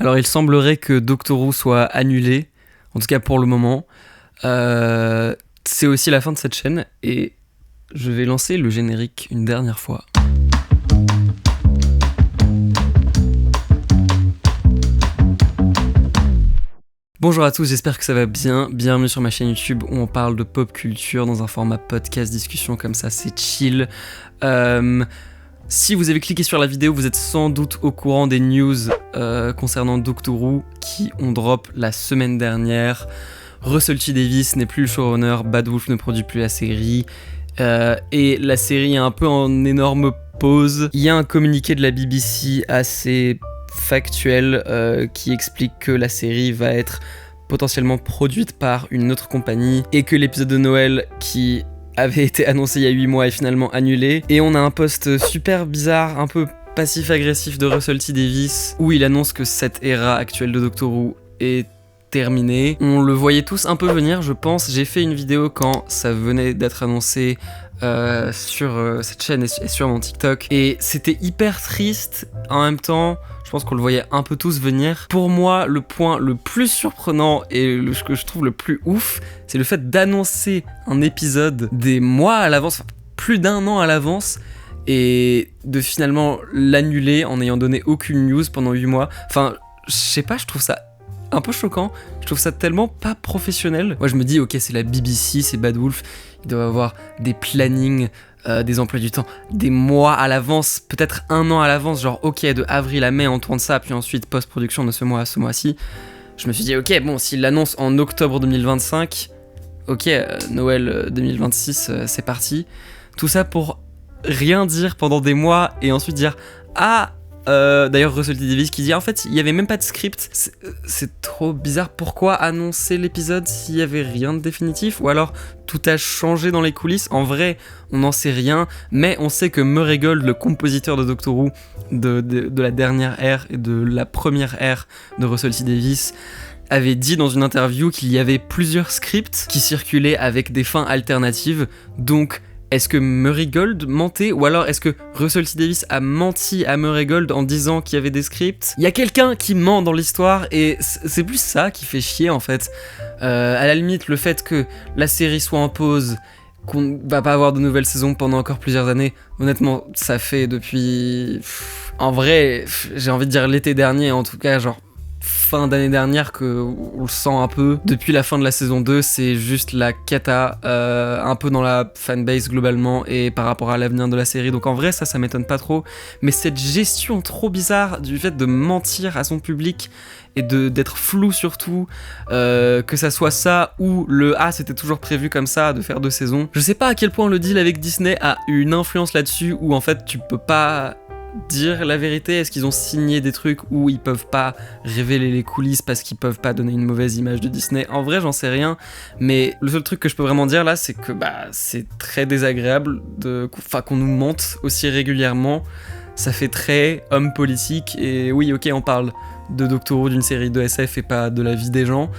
Alors il semblerait que Doctor Who soit annulé, en tout cas pour le moment. C'est aussi la fin de cette chaîne et je vais lancer le générique une dernière fois. Bonjour à tous, j'espère que ça va bien. Bienvenue sur ma chaîne YouTube où on parle de pop culture dans un format podcast discussion comme ça, c'est chill. Si vous avez cliqué sur la vidéo, vous êtes sans doute au courant des news concernant Doctor Who qui ont drop la semaine dernière. Russell T Davies n'est plus le showrunner, Bad Wolf ne produit plus la série et la série est un peu en énorme pause. Il y a un communiqué de la BBC assez factuel qui explique que la série va être potentiellement produite par une autre compagnie et que l'épisode de Noël qui avait été annoncé il y a 8 mois est finalement annulé. Et on a un post super bizarre, un peu passif-agressif de Russell T Davies où il annonce que cette ère actuelle de Doctor Who est terminée. On le voyait tous un peu venir, je pense. J'ai fait une vidéo quand ça venait d'être annoncé sur cette chaîne et sur mon TikTok. Et c'était hyper triste. En même temps, je pense qu'on le voyait un peu tous venir. Pour moi, le point le plus surprenant et ce que je trouve le plus ouf, c'est le fait d'annoncer un épisode des mois à l'avance, enfin, plus d'un an à l'avance, et de finalement l'annuler en n'ayant donné aucune news pendant 8 mois. Enfin, je sais pas, je trouve ça un peu choquant. Je trouve ça tellement pas professionnel. Moi, je me dis, ok, c'est la BBC, c'est Bad Wolf, ils doivent avoir des plannings, des emplois du temps, des mois à l'avance, peut-être un an à l'avance, genre ok, de avril à mai on tourne ça, puis ensuite post-production de ce mois à ce mois-ci. Je me suis dit ok, bon, s'il l'annonce en octobre 2025, ok, Noël 2026, c'est parti. Tout ça pour rien dire pendant des mois et ensuite dire ah, d'ailleurs Russell T Davies qui dit en fait il n'y avait même pas de script, c'est trop bizarre, pourquoi annoncer l'épisode s'il n'y avait rien de définitif, ou alors tout a changé dans les coulisses. En vrai on n'en sait rien, mais on sait que Murray Gold, le compositeur de Doctor Who de la dernière ère et de la première ère de Russell T Davies, avait dit dans une interview qu'il y avait plusieurs scripts qui circulaient avec des fins alternatives. Donc est-ce que Murray Gold mentait, ou alors est-ce que Russell T Davies a menti à Murray Gold en disant qu'il y avait des scripts? Il y a quelqu'un qui ment dans l'histoire et c'est plus ça qui fait chier en fait. À la limite, le fait que la série soit en pause, qu'on va pas avoir de nouvelles saisons pendant encore plusieurs années, honnêtement, ça fait depuis... En vrai, j'ai envie de dire l'été dernier, en tout cas, genre fin d'année dernière, qu'on le sent un peu. Depuis la fin de la saison 2, c'est juste la cata, un peu dans la fanbase globalement et par rapport à l'avenir de la série. Donc en vrai, ça m'étonne pas trop. Mais cette gestion trop bizarre du fait de mentir à son public et d'être flou surtout, que ça soit ça ou le « ah, c'était toujours prévu comme ça de faire 2 saisons ». Je sais pas à quel point le deal avec Disney a une influence là-dessus, où en fait tu peux pas dire la vérité. Est-ce qu'ils ont signé des trucs où ils peuvent pas révéler les coulisses parce qu'ils peuvent pas donner une mauvaise image de Disney? En vrai, j'en sais rien, mais le seul truc que je peux vraiment dire là, c'est que c'est très désagréable qu'on nous mente aussi régulièrement. Ça fait très homme politique, et oui, ok, on parle de Doctor Who, d'une série de SF et pas de la vie des gens,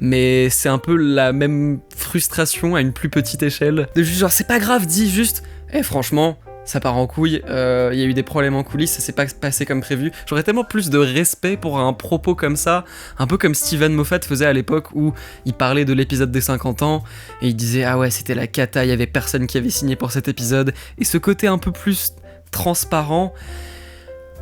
mais c'est un peu la même frustration à une plus petite échelle. De juste genre, c'est pas grave, dis juste, franchement, ça part en couille, y a eu des problèmes en coulisses, ça s'est pas passé comme prévu. J'aurais tellement plus de respect pour un propos comme ça, un peu comme Steven Moffat faisait à l'époque où il parlait de l'épisode des 50 ans, et il disait ah ouais, c'était la cata, il y avait personne qui avait signé pour cet épisode, et ce côté un peu plus transparent,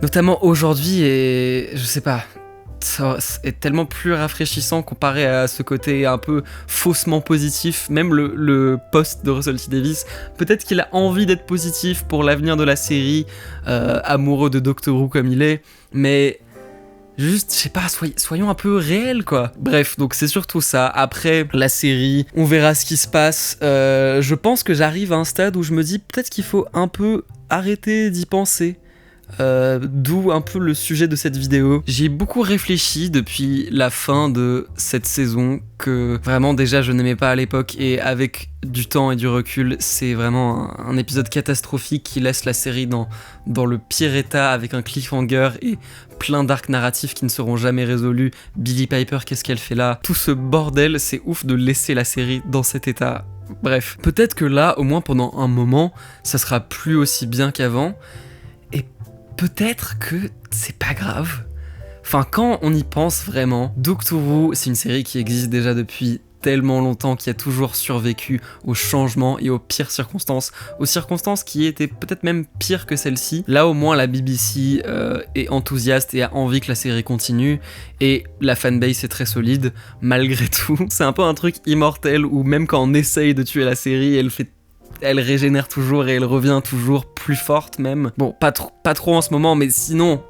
notamment aujourd'hui, et je sais pas, ça est tellement plus rafraîchissant comparé à ce côté un peu faussement positif. Même le post de Russell T Davies, peut-être qu'il a envie d'être positif pour l'avenir de la série, amoureux de Doctor Who comme il est, mais juste, je sais pas, soyons un peu réels quoi. Bref, donc c'est surtout ça. Après la série, on verra ce qui se passe. Je pense que j'arrive à un stade où je me dis peut-être qu'il faut un peu arrêter d'y penser. D'où un peu le sujet de cette vidéo. J'ai beaucoup réfléchi depuis la fin de cette saison, que vraiment déjà je n'aimais pas à l'époque, et avec du temps et du recul, c'est vraiment un épisode catastrophique qui laisse la série dans le pire état, avec un cliffhanger et plein d'arcs narratifs qui ne seront jamais résolus. Billie Piper, qu'est-ce qu'elle fait là? Tout ce bordel, c'est ouf de laisser la série dans cet état. Bref, peut-être que là, au moins pendant un moment, ça sera plus aussi bien qu'avant. Peut-être que c'est pas grave. Enfin, quand on y pense vraiment, Doctor Who, c'est une série qui existe déjà depuis tellement longtemps, qui a toujours survécu aux changements et aux pires circonstances, aux circonstances qui étaient peut-être même pires que celle-ci. Là au moins la BBC est enthousiaste et a envie que la série continue, et la fanbase est très solide malgré tout. C'est un peu un truc immortel où même quand on essaye de tuer la série, elle régénère toujours et elle revient toujours plus forte même. Bon, pas trop en ce moment, mais sinon,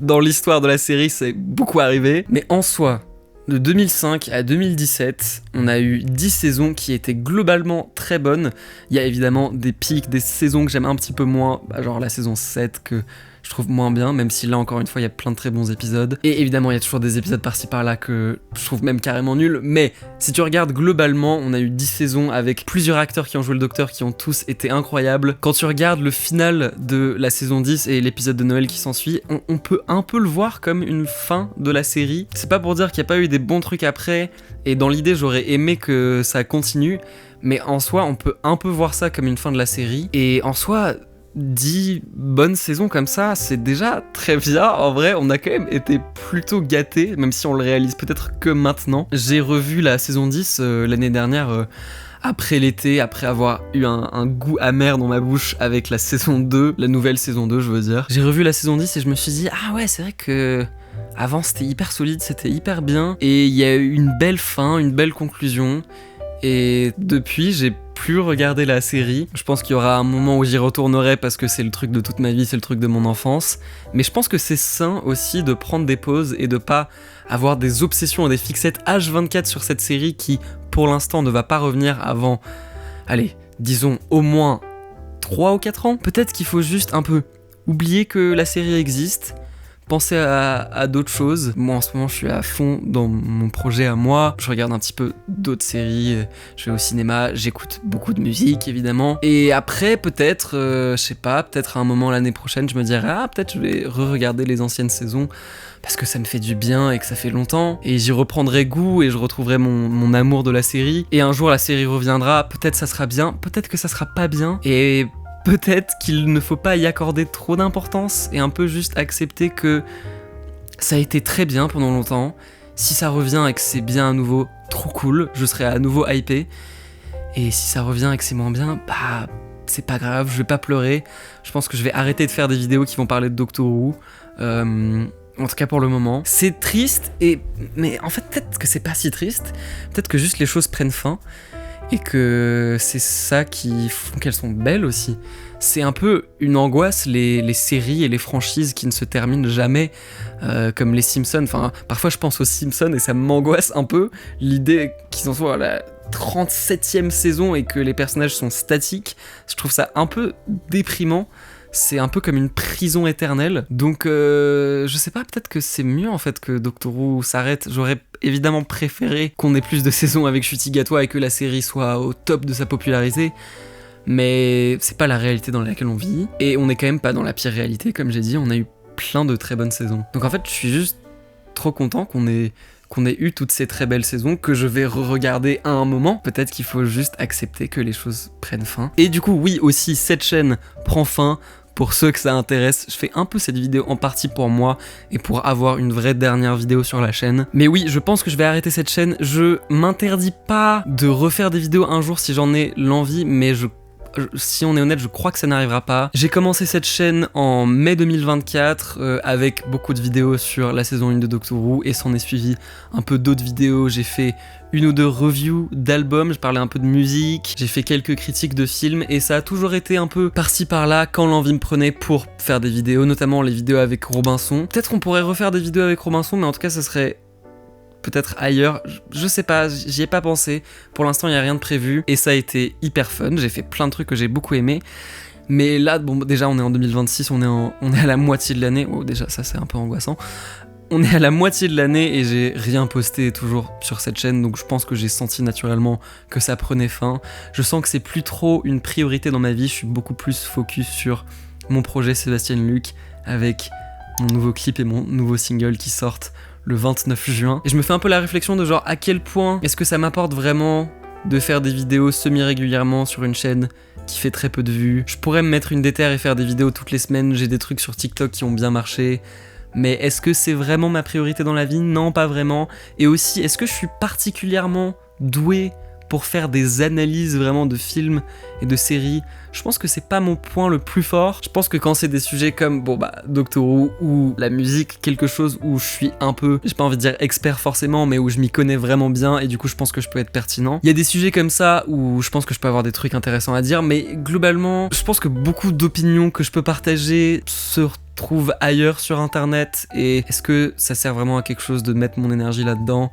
dans l'histoire de la série, c'est beaucoup arrivé. Mais en soi, de 2005 à 2017, on a eu 10 saisons qui étaient globalement très bonnes. Il y a évidemment des pics, des saisons que j'aime un petit peu moins, genre la saison 7 que je trouve moins bien, même si là encore une fois il y a plein de très bons épisodes. Et évidemment il y a toujours des épisodes par-ci par-là que je trouve même carrément nuls, mais si tu regardes globalement, on a eu 10 saisons avec plusieurs acteurs qui ont joué le Docteur qui ont tous été incroyables. Quand tu regardes le final de la saison 10 et l'épisode de Noël qui s'ensuit, on peut un peu le voir comme une fin de la série. C'est pas pour dire qu'il n'y a pas eu des bons trucs après, et dans l'idée j'aurais aimé que ça continue, mais en soi on peut un peu voir ça comme une fin de la série, et en soi 10 bonnes saisons comme ça, c'est déjà très bien. En vrai, on a quand même été plutôt gâtés, même si on le réalise peut-être que maintenant. J'ai revu la saison 10 l'année dernière, après l'été, après avoir eu un goût amer dans ma bouche avec la saison 2, la nouvelle saison 2 je veux dire. J'ai revu la saison 10 et je me suis dit, ah ouais c'est vrai que avant c'était hyper solide, c'était hyper bien, et il y a eu une belle fin, une belle conclusion. Et depuis, j'ai plus regardé la série. Je pense qu'il y aura un moment où j'y retournerai parce que c'est le truc de toute ma vie, c'est le truc de mon enfance. Mais je pense que c'est sain aussi de prendre des pauses et de pas avoir des obsessions et des fixettes H24 sur cette série qui, pour l'instant, ne va pas revenir avant, allez, disons au moins 3 ou 4 ans. Peut-être qu'il faut juste un peu oublier que la série existe, penser à d'autres choses. Moi en ce moment je suis à fond dans mon projet à moi, je regarde un petit peu d'autres séries, je vais au cinéma, j'écoute beaucoup de musique évidemment, et après peut-être, je sais pas, peut-être à un moment l'année prochaine je me dirai peut-être je vais re-regarder les anciennes saisons parce que ça me fait du bien et que ça fait longtemps, et j'y reprendrai goût et je retrouverai mon amour de la série, et un jour la série reviendra, peut-être ça sera bien, peut-être que ça sera pas bien, et peut-être qu'il ne faut pas y accorder trop d'importance et un peu juste accepter que ça a été très bien pendant longtemps. Si ça revient et que c'est bien à nouveau, trop cool, je serai à nouveau hypé. Et si ça revient et que c'est moins bien, c'est pas grave, je vais pas pleurer. Je pense que je vais arrêter de faire des vidéos qui vont parler de Doctor Who. En tout cas pour le moment. C'est triste, mais en fait peut-être que c'est pas si triste. Peut-être que juste les choses prennent fin. Et que c'est ça qui font qu'elles sont belles aussi. C'est un peu une angoisse, les séries et les franchises qui ne se terminent jamais, comme les Simpsons. Enfin, parfois je pense aux Simpsons et ça m'angoisse un peu, l'idée qu'ils en soient à la 37e saison et que les personnages sont statiques. Je trouve ça un peu déprimant. C'est un peu comme une prison éternelle. Donc je sais pas, peut-être que c'est mieux en fait que Doctor Who s'arrête. J'aurais évidemment préféré qu'on ait plus de saisons avec Ncuti Gatwa et que la série soit au top de sa popularité. Mais c'est pas la réalité dans laquelle on vit. Et on est quand même pas dans la pire réalité, comme j'ai dit, on a eu plein de très bonnes saisons. Donc en fait, je suis juste trop content qu'on ait eu toutes ces très belles saisons que je vais re-regarder à un moment. Peut-être qu'il faut juste accepter que les choses prennent fin. Et du coup, oui, aussi, cette chaîne prend fin. Pour ceux que ça intéresse, je fais un peu cette vidéo en partie pour moi et pour avoir une vraie dernière vidéo sur la chaîne. Mais oui, je pense que je vais arrêter cette chaîne. Je m'interdis pas de refaire des vidéos un jour si j'en ai l'envie, mais si on est honnête, je crois que ça n'arrivera pas. J'ai commencé cette chaîne en mai 2024 avec beaucoup de vidéos sur la saison 1 de Doctor Who, et s'en est suivi un peu d'autres vidéos. J'ai fait une ou deux reviews d'albums, je parlais un peu de musique, j'ai fait quelques critiques de films, et ça a toujours été un peu par-ci par-là quand l'envie me prenait pour faire des vidéos, notamment les vidéos avec Robinson. Peut-être qu'on pourrait refaire des vidéos avec Robinson, mais en tout cas ça serait peut-être ailleurs, je sais pas, j'y ai pas pensé. Pour l'instant, il n'y a rien de prévu et ça a été hyper fun. J'ai fait plein de trucs que j'ai beaucoup aimé. Mais là, bon, déjà, on est en 2026, on est à la moitié de l'année. Oh, déjà, ça, c'est un peu angoissant. On est à la moitié de l'année et j'ai rien posté toujours sur cette chaîne, donc je pense que j'ai senti naturellement que ça prenait fin. Je sens que c'est plus trop une priorité dans ma vie, je suis beaucoup plus focus sur mon projet Sébastien Luc avec mon nouveau clip et mon nouveau single qui sortent le 29 juin. Et je me fais un peu la réflexion de genre à quel point est-ce que ça m'apporte vraiment de faire des vidéos semi-régulièrement sur une chaîne qui fait très peu de vues. Je pourrais me mettre une déterre et faire des vidéos toutes les semaines, j'ai des trucs sur TikTok qui ont bien marché, mais est-ce que c'est vraiment ma priorité dans la vie? Non, pas vraiment. Et aussi, est-ce que je suis particulièrement doué pour faire des analyses vraiment de films et de séries? Je pense que c'est pas mon point le plus fort. Je pense que quand c'est des sujets comme Doctor Who ou la musique, quelque chose où je suis un peu, j'ai pas envie de dire expert forcément, mais où je m'y connais vraiment bien et du coup je pense que je peux être pertinent. Il y a des sujets comme ça où je pense que je peux avoir des trucs intéressants à dire, mais globalement, je pense que beaucoup d'opinions que je peux partager se retrouvent ailleurs sur internet. Et est-ce que ça sert vraiment à quelque chose de mettre mon énergie là-dedans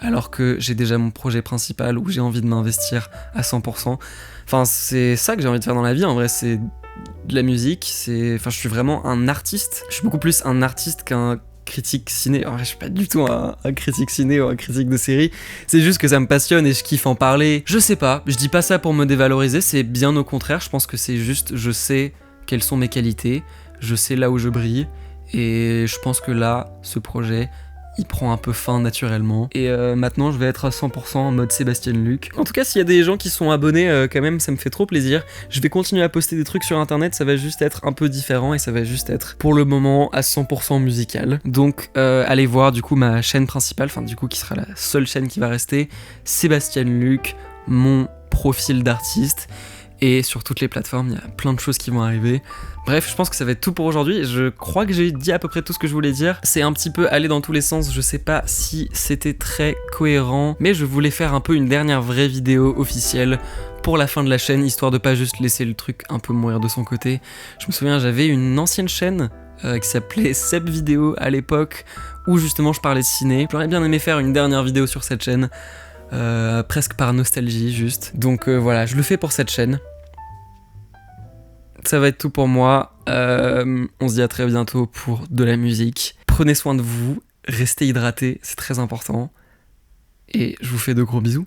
alors que j'ai déjà mon projet principal où j'ai envie de m'investir à 100%. Enfin, c'est ça que j'ai envie de faire dans la vie, en vrai, c'est de la musique, je suis vraiment un artiste. Je suis beaucoup plus un artiste qu'un critique ciné. En vrai, je suis pas du tout un critique ciné ou un critique de série. C'est juste que ça me passionne et je kiffe en parler. Je sais pas, je dis pas ça pour me dévaloriser, c'est bien au contraire, je pense que c'est juste, je sais quelles sont mes qualités, je sais là où je brille, et je pense que là, ce projet, il prend un peu fin naturellement. Et maintenant, je vais être à 100% en mode Sébastien Luc. En tout cas, s'il y a des gens qui sont abonnés, quand même, ça me fait trop plaisir. Je vais continuer à poster des trucs sur internet, ça va juste être un peu différent et ça va juste être, pour le moment, à 100% musical. Donc, allez voir, du coup, ma chaîne principale, enfin, du coup, qui sera la seule chaîne qui va rester, Sébastien Luc, mon profil d'artiste. Et sur toutes les plateformes, il y a plein de choses qui vont arriver. Bref, je pense que ça va être tout pour aujourd'hui. Je crois que j'ai dit à peu près tout ce que je voulais dire. C'est un petit peu aller dans tous les sens, je sais pas si c'était très cohérent, mais je voulais faire un peu une dernière vraie vidéo officielle pour la fin de la chaîne, histoire de pas juste laisser le truc un peu mourir de son côté. Je me souviens, j'avais une ancienne chaîne qui s'appelait Seb Vidéo à l'époque, où justement je parlais de ciné. J'aurais bien aimé faire une dernière vidéo sur cette chaîne, presque par nostalgie juste. Donc voilà, je le fais pour cette chaîne. Ça va être tout pour moi. On se dit à très bientôt pour de la musique. Prenez soin de vous, restez hydratés, c'est très important. Et je vous fais de gros bisous.